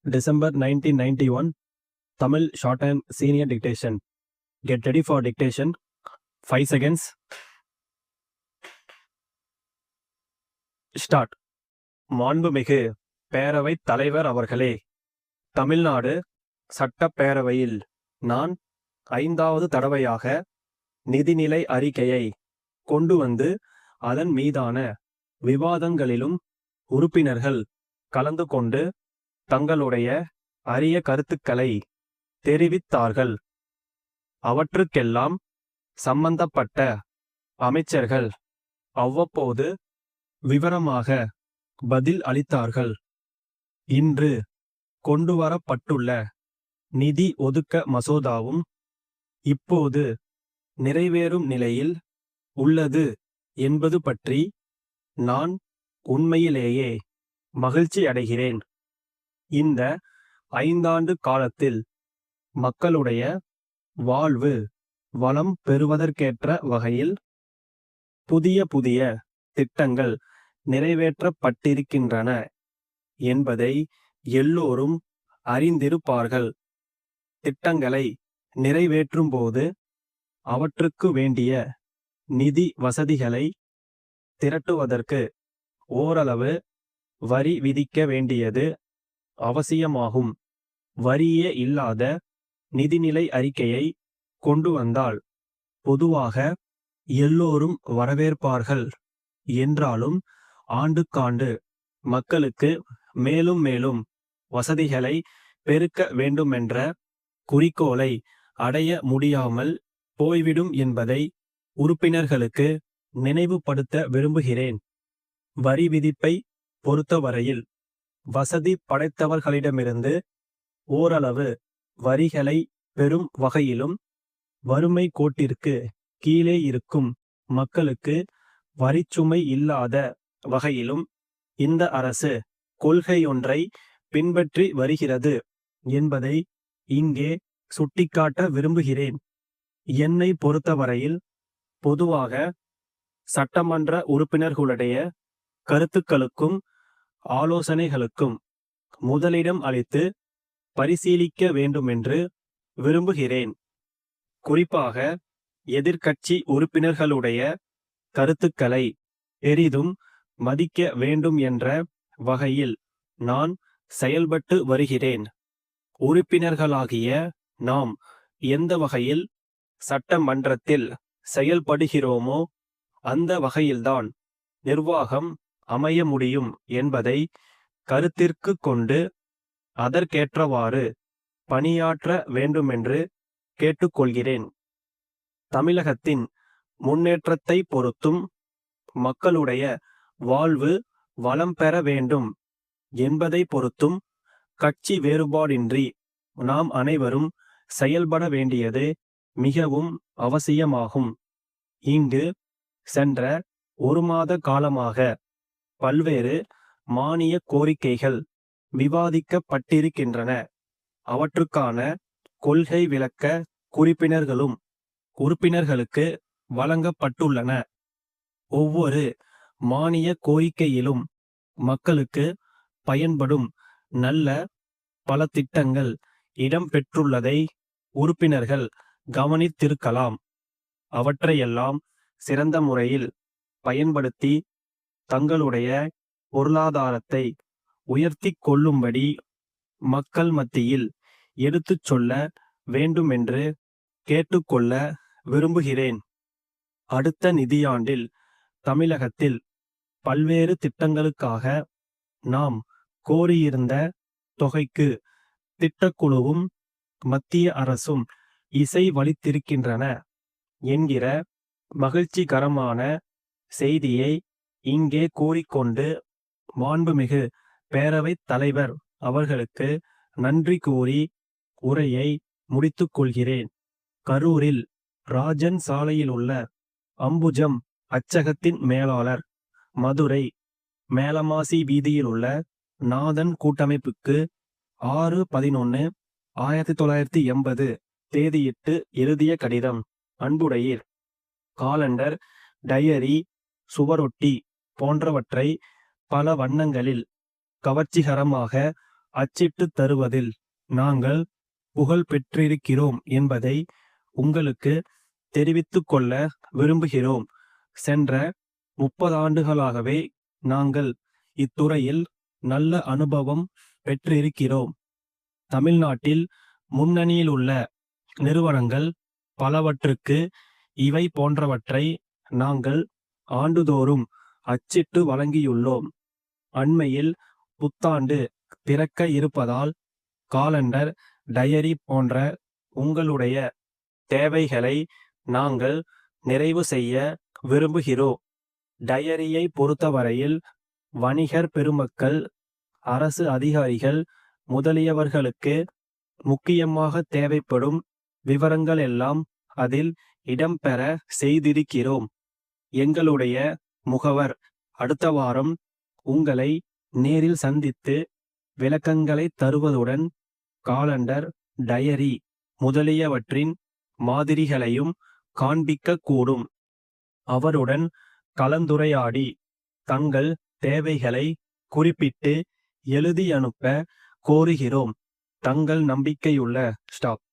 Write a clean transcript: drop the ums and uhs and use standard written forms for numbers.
December 1991, Tamil Shorthand Senior Dictation. Get ready for dictation. 5 seconds. Start. மாண்புமிகு பேரவைத் தலைவர் அவர்களே, தமிழ்நாடு சட்டப்பேரவையில் நான் 5வது தடவையாக நிதிநிலை அறிக்கையை கொண்டு வந்து அதன் மீதான விவாதங்களிலும் உறுப்பினர்கள் கலந்து கொண்டு தங்களுடைய அரிய கருத்துக்களை தெரிவித்தார்கள். அவற்றுக்கெல்லாம் சம்பந்தப்பட்ட அமைச்சர்கள் அவ்வப்போது விவரமாக பதில் அளித்தார்கள். இன்று கொண்டுவரப்பட்டுள்ள நிதி ஒதுக்க மசோதாவும் இப்போது நிறைவேறும் நிலையில் உள்ளது என்பது பற்றி நான் உண்மையிலேயே மகிழ்ச்சி அடைகிறேன். இந்த 5 ஆண்டு காலத்தில் மக்களுடைய வாழ்வு வளம் பெறுவதற்கேற்ற வகையில் புதிய புதிய திட்டங்கள் நிறைவேற்றப்பட்டிருக்கின்றன என்பதை எல்லோரும் அறிந்திருப்பார்கள். திட்டங்களை நிறைவேற்றும்போது அவற்றுக்கு வேண்டிய நிதி வசதிகளை திரட்டுவதற்கு ஓரளவு வரி விதிக்க வேண்டியது அவசியமாகும். வரியே இல்லாத நிதிநிலை அறிக்கையை கொண்டு வந்தால் பொதுவாக எல்லோரும் வரவேற்பார்கள். என்றாலும் ஆண்டுக்காண்டு மக்களுக்கு மேலும் மேலும் வசதிகளை பெருக்க வேண்டுமென்ற குறிக்கோளை அடைய முடியாமல் போய்விடும் என்பதை உறுப்பினர்களுக்கு நினைவுபடுத்த விரும்புகிறேன். வரி விதிப்பை பொறுத்தவரையில் வசதி படைத்தவர்களிடமிருந்து ஓரளவு வரிகளை பெறும் வகையிலும் வறுமை கோட்டிற்கு கீழே இருக்கும் மக்களுக்கு வரிச்சுமை இல்லாத வகையிலும் இந்த அரசு கொள்கையொன்றை பின்பற்றி வருகிறது என்பதை இங்கே சுட்டிக்காட்ட விரும்புகிறேன். என்னை பொறுத்தவரையில் பொதுவாக சட்டமன்ற உறுப்பினர்களுடைய கருத்துக்களுக்கும் ஆலோசனைகளுக்கும் முதலிடம் அளித்து பரிசீலிக்க வேண்டுமென்று விரும்புகிறேன். குறிப்பாக எதிர்க்கட்சி உறுப்பினர்களுடைய கருத்துக்களை பெரிதும் மதிக்க வேண்டும் என்ற வகையில் நான் செயல்பட்டு வருகிறேன். உறுப்பினர்களாகிய நாம் எந்த வகையில் சட்டமன்றத்தில் செயல்படுகிறோமோ அந்த வகையில்தான் நிர்வாகம் அமைய முடியும் என்பதை கருத்திற்கு கொண்டு அதற்கேற்றவாறு பணியாற்ற வேண்டுமென்று கேட்டுக்கொள்கிறேன். தமிழகத்தின் முன்னேற்றத்தை பொறுத்தும் மக்களுடைய வாழ்வு வளம் பெற வேண்டும் என்பதை பொறுத்தும் கட்சி வேறுபாடின்றி நாம் அனைவரும் செயல்பட வேண்டியது மிகவும் அவசியமாகும். இங்கு சென்ற 1 மாத காலமாக பல்வேறு மானிய கோரிக்கைகள் விவாதிக்கப்பட்டிருக்கின்றன. அவற்றுக்கான கொள்கை விளக்க குறிப்பினர்களும் உறுப்பினர்களுக்கு வழங்கப்பட்டுள்ளன. ஒவ்வொரு மானிய கோரிக்கையிலும் மக்களுக்கு பயன்படும் நல்ல பல திட்டங்கள் இடம்பெற்றுள்ளதை உறுப்பினர்கள் கவனித்திருக்கலாம். அவற்றையெல்லாம் சிறந்த முறையில் பயன்படுத்தி தங்களுடைய பொருளாதாரத்தை உயர்த்தி கொள்ளும்படி மக்கள் மத்தியில் எடுத்துச் சொல்ல வேண்டுமென்று கேட்டுக்கொள்ள விரும்புகிறேன். அடுத்த நிதியாண்டில் தமிழகத்தில் பல்வேறு திட்டங்களுக்காக நாம் கோரியிருந்த தொகைக்கு திட்டக்குழுவும் மத்திய அரசும் இசைவளித்திருக்கின்றன என்கிற மகிழ்ச்சிகரமான செய்தியை இங்கே கூறிக்கொண்டு மாண்புமிகு பேரவைத் தலைவர் அவர்களுக்கு நன்றி கூறி உரையை முடித்துக் கொள்கிறேன். கரூரில் ராஜன் சாலையிலுள்ள அம்புஜம் அச்சகத்தின் மேலாளர், மதுரை மேலமாசி வீதியிலுள்ள நாதன் கூட்டமைப்புக்கு 6/11/1980 தேதியிட்டு எழுதிய கடிதம். அன்புடையீர், காலண்டர், டயரி, சுவரொட்டி போன்றவற்றை பல வண்ணங்களில் கவர்ச்சிகரமாக அச்சிட்டுத் தருவதில் நாங்கள் புகழ் பெற்றிருக்கிறோம் என்பதை உங்களுக்கு தெரிவித்துக் கொள்ள விரும்புகிறோம். சென்ற 30 ஆண்டுகளாகவே நாங்கள் இத்துறையில் நல்ல அனுபவம் பெற்றிருக்கிறோம். தமிழ்நாட்டில் முன்னணியிலுள்ள நிறுவனங்கள் பலவற்றுக்கு இவை போன்றவற்றை நாங்கள் ஆண்டுதோறும் அச்சிட்டு வழங்கியுள்ளோம். அண்மையில் புத்தாண்டு பிறக்க இருப்பதால் காலண்டர், டயரி போன்ற உங்களுடைய தேவைகளை நாங்கள் நிறைவு செய்ய விரும்புகிறோம். டயரியை பொறுத்தவரையில் வணிகர் பெருமக்கள், அரசு அதிகாரிகள் முதலியவர்களுக்கு முக்கியமாக தேவைப்படும் விவரங்கள் எல்லாம் அதில் இடம்பெற செய்திருக்கிறோம். எங்களுடைய முகவர் அடுத்த வாரம் உங்களை நேரில் சந்தித்து விளக்கங்களை தருவதுடன் காலண்டர், டயரி முதலியவற்றின் மாதிரிகளையும் காண்பிக்கக்கூடும். அவருடன் கலந்துரையாடி தங்கள் தேவைகளை குறிப்பிட்டு எழுதி அனுப்ப கோருகிறோம். தங்கள் நம்பிக்கையுள்ள ஸ்டாப்.